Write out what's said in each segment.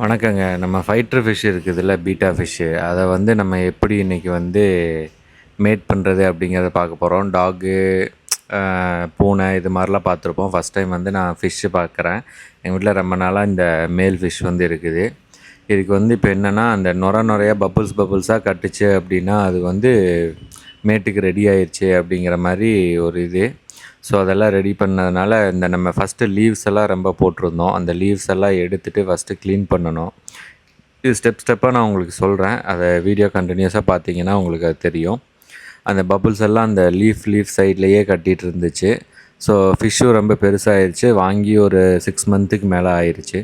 வணக்கங்க. நம்ம fighter fish இருக்குதுல்ல, பீட்டா ஃபிஷ்ஷு. அத வந்து நம்ம எப்படி இன்னைக்கு வந்து மேட் பண்றது அப்படிங்கிறத பார்க்க போறோம். டாகு, பூனை இது மாரிலாம் பார்த்துருப்போம். ஃபர்ஸ்ட் டைம் வந்து நான் ஃபிஷ்ஷு பார்க்குறேன். எங்கள் வீட்ல ரொம்ப நாளா இந்த மேல் ஃபிஷ் வந்து இருக்குது. இதுக்கு வந்து இப்போ என்னென்னா, அந்த நொரையா பபுள்ஸா கட்டுச்சு அப்படின்னா, அது வந்து மேட்டுக்கு ரெடி ஆயிருச்சு அப்படிங்கிற மாரி ஒரு இது. ஸோ அதெல்லாம் ரெடி பண்ணதுனால, இந்த நம்ம ஃபஸ்ட்டு லீவ்ஸ் எல்லாம் ரொம்ப போட்டிருந்தோம். அந்த லீவ்ஸ் எல்லாம் எடுத்துட்டு ஃபஸ்ட்டு க்ளீன் பண்ணணும். இது ஸ்டெப்பா நான் உங்களுக்கு சொல்கிறேன். அதை வீடியோ கண்டினியூஸாக பார்த்தீங்கன்னா உங்களுக்கு அது தெரியும். அந்த பபுள்ஸ் எல்லாம் அந்த லீஃப் சைட்லேயே கட்டிகிட்டு இருந்துச்சு. ஸோ ஃபிஷ்ஷும் ரொம்ப பெருசாகிருச்சு. வாங்கி ஒரு 6 மந்த்துக்கு மேலே ஆயிடுச்சு.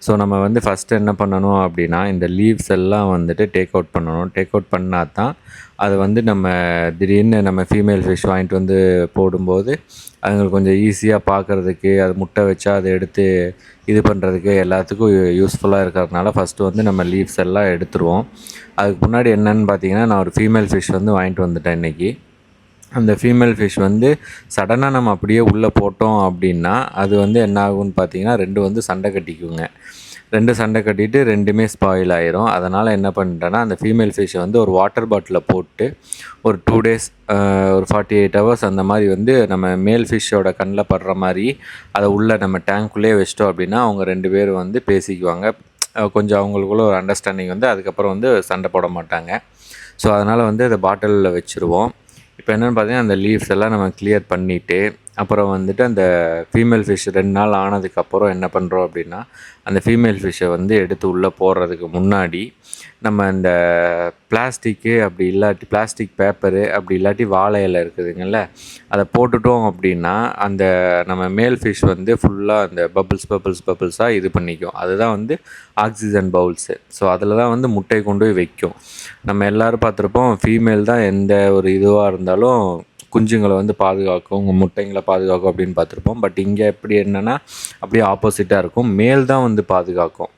ஸோ நம்ம வந்து ஃபஸ்ட்டு என்ன பண்ணணும் அப்படின்னா, இந்த லீவ்ஸ் எல்லாம் வந்துட்டு டேக் அவுட் பண்ணணும். டேக் அவுட் பண்ணால் தான் அது வந்து நம்ம திடீர்னு நம்ம ஃபீமேல் ஃபிஷ் வாங்கிட்டு வந்து போடும்போது அதுங்களுக்கு கொஞ்சம் ஈஸியாக பார்க்குறதுக்கு, அது முட்டை வச்சா அதை எடுத்து இது பண்ணுறதுக்கு எல்லாத்துக்கும் யூஸ்ஃபுல்லாக இருக்கிறதுனால ஃபஸ்ட்டு வந்து நம்ம லீவ்ஸ் எல்லாம் எடுத்துருவோம். அதுக்கு முன்னாடி என்னென்னு பார்த்தீங்கன்னா, நான் ஒரு ஃபீமேல் ஃபிஷ் வந்து வாங்கிட்டு வந்துட்டேன் இன்றைக்கி. அந்த ஃபீமேல் ஃபிஷ் வந்து சடனாக நம்ம அப்படியே உள்ளே போட்டோம் அப்படின்னா, அது வந்து என்ன ஆகும்னு பார்த்தீங்கன்னா, 2 வந்து சண்டை கட்டிக்குங்க. 2 சண்டை கட்டிட்டு 2மே ஸ்பாயில் ஆயிரும். அதனால் என்ன பண்ணிட்டேன்னா, அந்த ஃபீமேல் ஃபிஷ்ஷை வந்து ஒரு வாட்டர் பாட்டிலில் போட்டு ஒரு 2 டேஸ் ஒரு 48 ஹவர்ஸ் அந்த மாதிரி வந்து நம்ம மேல் ஃபிஷ்ஷோட கண்ணில் படுற மாதிரி அதை உள்ளே நம்ம டேங்க்குள்ளேயே வச்சிட்டோம் அப்படின்னா, அவங்க 2 பேரும் வந்து பேசிக்குவாங்க. கொஞ்சம் அவங்களுக்குள்ள ஒரு அண்டர்ஸ்டாண்டிங் வந்து அதுக்கப்புறம் வந்து சண்டை போட மாட்டாங்க. ஸோ அதனால் வந்து அதை பாட்டிலில் வச்சுருவோம். இப்போ என்னென்னு பார்த்தீங்கன்னா, அந்த லீவ்ஸ் எல்லாம் நம்ம கிளியர் பண்ணிவிட்டு, அப்புறம் வந்துட்டு அந்த ஃபீமேல் ஃபிஷ் 2 நாள் ஆனதுக்கப்புறம் என்ன பண்ணுறோம் அப்படின்னா, அந்த ஃபீமேல் ஃபிஷ்ஷை வந்து எடுத்து உள்ளே போடுறதுக்கு முன்னாடி நம்ம இந்த பிளாஸ்டிக்கு அப்படி இல்லாட்டி பிளாஸ்டிக் பேப்பரு அப்படி இல்லாட்டி வாழை இலை இருக்குதுங்கள்ல, அதை போட்டுட்டோம் அப்படின்னா அந்த நம்ம மேல் ஃபிஷ் வந்து ஃபுல்லாக அந்த பபுள்ஸாக இது பண்ணிக்கும். அதுதான் வந்து ஆக்சிஜன் பவுல்ஸு. ஸோ அதில் தான் வந்து முட்டை கொண்டு போய் வைக்கும். நம்ம எல்லோரும் பார்த்துருப்போம், ஃபீமேல் தான் எந்த ஒரு இதுவாக இருந்தாலும் குஞ்சுங்களை வந்து பாதுகாக்கும், முட்டைங்களை பாதுகாக்கும் அப்படின்னு பார்த்துருப்போம். பட் இங்கே எப்படி என்னென்னா அப்படியே ஆப்போசிட்டாக இருக்கும். மேல் தான் வந்து பாதுகாக்கும்.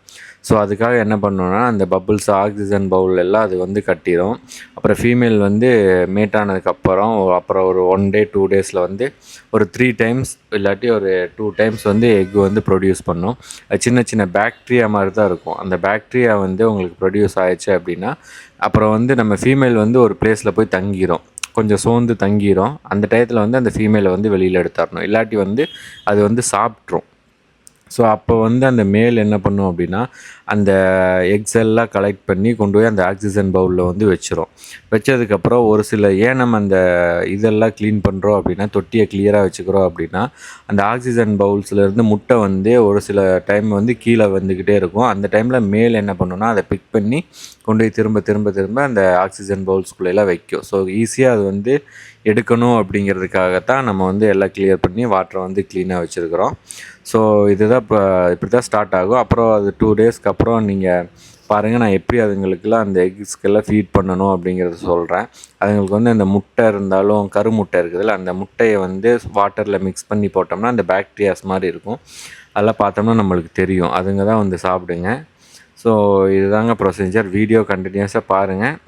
ஸோ அதுக்காக என்ன பண்ணோன்னா, அந்த பபுள்ஸ் ஆக்சிஜன் பவுல் எல்லாம் அது வந்து கட்டிடும். அப்புறம் ஃபீமேல் வந்து மேட் ஆனதுக்கப்புறம் அப்புறம் ஒரு 1 டே 2 டேஸில் வந்து ஒரு 3 டைம்ஸ் இல்லாட்டி ஒரு 2 டைம்ஸ் வந்து எக் வந்து ப்ரொடியூஸ் பண்ணும். சின்ன சின்ன பாக்டீரியா மாதிரி தான் இருக்கும். அந்த பாக்டீரியா வந்து உங்களுக்கு ப்ரொடியூஸ் ஆயிடுச்சு அப்படின்னா, அப்புறம் வந்து நம்ம ஃபீமேல் வந்து ஒரு பிளேஸில் போய் தங்கிடும். கொஞ்சம் சோர்ந்து தங்கிடும். அந்த டயத்தில் வந்து அந்த ஃபீமேலை வந்து வெளியில் எடுத்துடணும். இல்லாட்டி வந்து அது வந்து சாப்பிட்ரும். ஸோ அப்போ வந்து அந்த மேல் என்ன பண்ணும் அப்படின்னா, அந்த எக்ஸ் எல்லாம் கலெக்ட் பண்ணி கொண்டு போய் அந்த ஆக்சிஜன் பவுலில் வந்து வச்சிரும். வச்சதுக்கப்புறம் ஒரு சில ஏன் நம்ம அந்த இதெல்லாம் க்ளீன் பண்ணுறோம் அப்படின்னா, தொட்டியை கிளியராக வச்சுக்கிறோம் அப்படின்னா, அந்த ஆக்சிஜன் பவுல்ஸ்லேருந்து முட்டை வந்து ஒரு சில டைம் வந்து கீழே வந்துக்கிட்டே இருக்கும். அந்த டைமில் மேல் என்ன பண்ணுன்னா, அதை பிக் பண்ணி கொண்டு போய் திரும்ப அந்த ஆக்சிஜன் பவுல்ஸ்குள்ளெல்லாம் வைக்கும். ஸோ ஈஸியாக அது வந்து எடுக்கணும் அப்படிங்கிறதுக்காகத்தான் நம்ம வந்து எல்லாம் கிளியர் பண்ணி வாட்டரை வந்து க்ளீனாக வச்சுருக்கிறோம். ஸோ இதுதான் இப்படி தான் ஸ்டார்ட் ஆகும். அப்புறம் அது 2 டேஸ்க்கு அப்புறம் நீங்கள் பாருங்கள், நான் எப்படி அதுங்களுக்கெல்லாம் அந்த எக்ஸ்க்கெல்லாம் ஃபீட் பண்ணணும் அப்படிங்கிறத சொல்கிறேன். அதுங்களுக்கு வந்து அந்த முட்டை இருந்தாலும் கருமுட்டை இருக்குதுல்ல, அந்த முட்டையை வந்து வாட்டரில் மிக்ஸ் பண்ணி போட்டோம்னா அந்த பாக்டீரியாஸ் மாதிரி இருக்கும். அதெல்லாம் பார்த்தோம்னா நம்மளுக்கு தெரியும். அதுங்க தான் வந்து சாப்பிடுங்க. ஸோ இதுதாங்க ப்ரொசீஜர். வீடியோ கண்டினியூஸாக பாருங்கள்.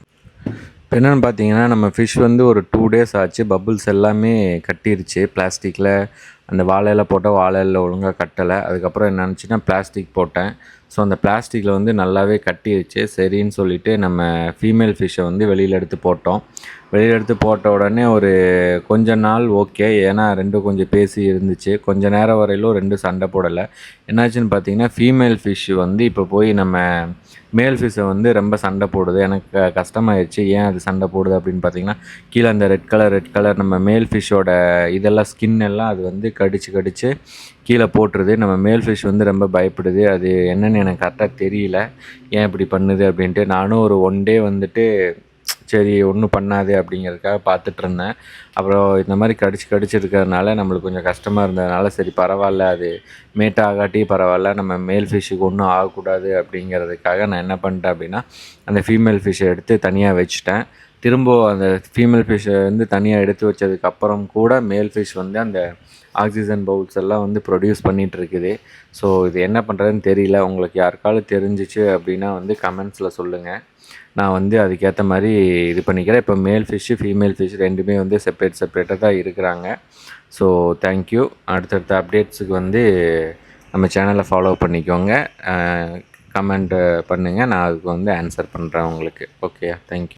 இப்போ என்னென்னு பார்த்தீங்கன்னா, நம்ம ஃபிஷ் வந்து ஒரு 2 டேஸ் ஆச்சு. பபுள்ஸ் எல்லாமே கட்டிருச்சு பிளாஸ்டிக்கில். அந்த வாழை இலை போட்டால் வாழை இலைல ஒழுங்காக கட்டலை. அதுக்கப்புறம் என்ன ஆச்சுன்னா பிளாஸ்டிக் போட்டேன். ஸோ அந்த பிளாஸ்டிக்கில் வந்து நல்லாவே கட்டிருச்சு. சரின்னு சொல்லிவிட்டு நம்ம ஃபீமேல் ஃபிஷ்ஷை வந்து வெளியில் எடுத்து போட்டோம். வெளியில் எடுத்து போட்ட உடனே ஒரு கொஞ்ச நாள் ஓகே. ஏன்னா 2 கொஞ்சம் பேசி இருந்துச்சு. கொஞ்ச நேரம் வரையிலும் 2 சண்டை போடலை. என்னாச்சுன்னு பார்த்தீங்கன்னா, ஃபீமேல் ஃபிஷ் வந்து இப்போ போய் நம்ம மேல் ஃபிஷ்ஷை வந்து ரொம்ப சண்டை போடுது. எனக்கு கஷ்டமாயிடுச்சு. ஏன் அது சண்டை போடுது அப்படின்னு பார்த்தீங்கன்னா, கீழே அந்த ரெட் கலர் நம்ம மேல் ஃபிஷ்ஷோட இதெல்லாம் ஸ்கின் எல்லாம் அது வந்து கடிச்சு கீழே போட்டுருது. நம்ம மேல் ஃபிஷ் வந்து ரொம்ப பயப்படுது. அது என்னென்னு எனக்கு கரெக்டாக தெரியல, ஏன் இப்படி பண்ணுது அப்படின்ட்டு. நானும் ஒரு 1 டே வந்துட்டு சரி ஒன்றும் பண்ணாது அப்படிங்கிறதுக்காக பார்த்துட்ருந்தேன். அப்புறம் இந்த மாதிரி கடிச்சிருக்கிறதுனால நம்மளுக்கு கொஞ்சம் கஷ்டமாக இருந்ததுனால, சரி பரவாயில்ல, அது மேட் ஆகாட்டி பரவாயில்ல, நம்ம மேல் ஃபிஷ்ஷுக்கு ஒன்றும் ஆகக்கூடாது அப்படிங்கிறதுக்காக நான் என்ன பண்ணிட்டேன் அப்படின்னா, அந்த ஃபீமேல் ஃபிஷ்ஷை எடுத்து தனியாக வச்சுட்டேன். திரும்ப அந்த ஃபீமேல் ஃபிஷ்ஷை வந்து தனியாக எடுத்து வச்சதுக்கப்புறம் கூட மேல் ஃபிஷ் வந்து அந்த ஆக்சிஜன் பவுல்ஸ் எல்லாம் வந்து ப்ரொடியூஸ் பண்ணிகிட்ருக்குது. ஸோ இது என்ன பண்ணுறதுன்னு தெரியல. உங்களுக்கு யாருக்காவது தெரிஞ்சிச்சு அப்படின்னா வந்து கமெண்ட்ஸில் சொல்லுங்கள். நான் வந்து அதுக்கேற்ற மாதிரி இது பண்ணிக்கிறேன். இப்போ மேல் ஃபிஷ்ஷு ஃபீமேல் ஃபிஷ் 2மே வந்து செப்பரேட்டாக தான் இருக்கிறாங்க. So thank you. அடுத்தடுத்த அப்டேட்ஸுக்கு வந்து நம்ம சேனலை ஃபாலோ பண்ணிக்கோங்க. கமெண்ட்டு பண்ணுங்கள். நான் அதுக்கு வந்து ஆன்சர் பண்ணுறேன் உங்களுக்கு. ஓகேயா? தேங்க்யூ.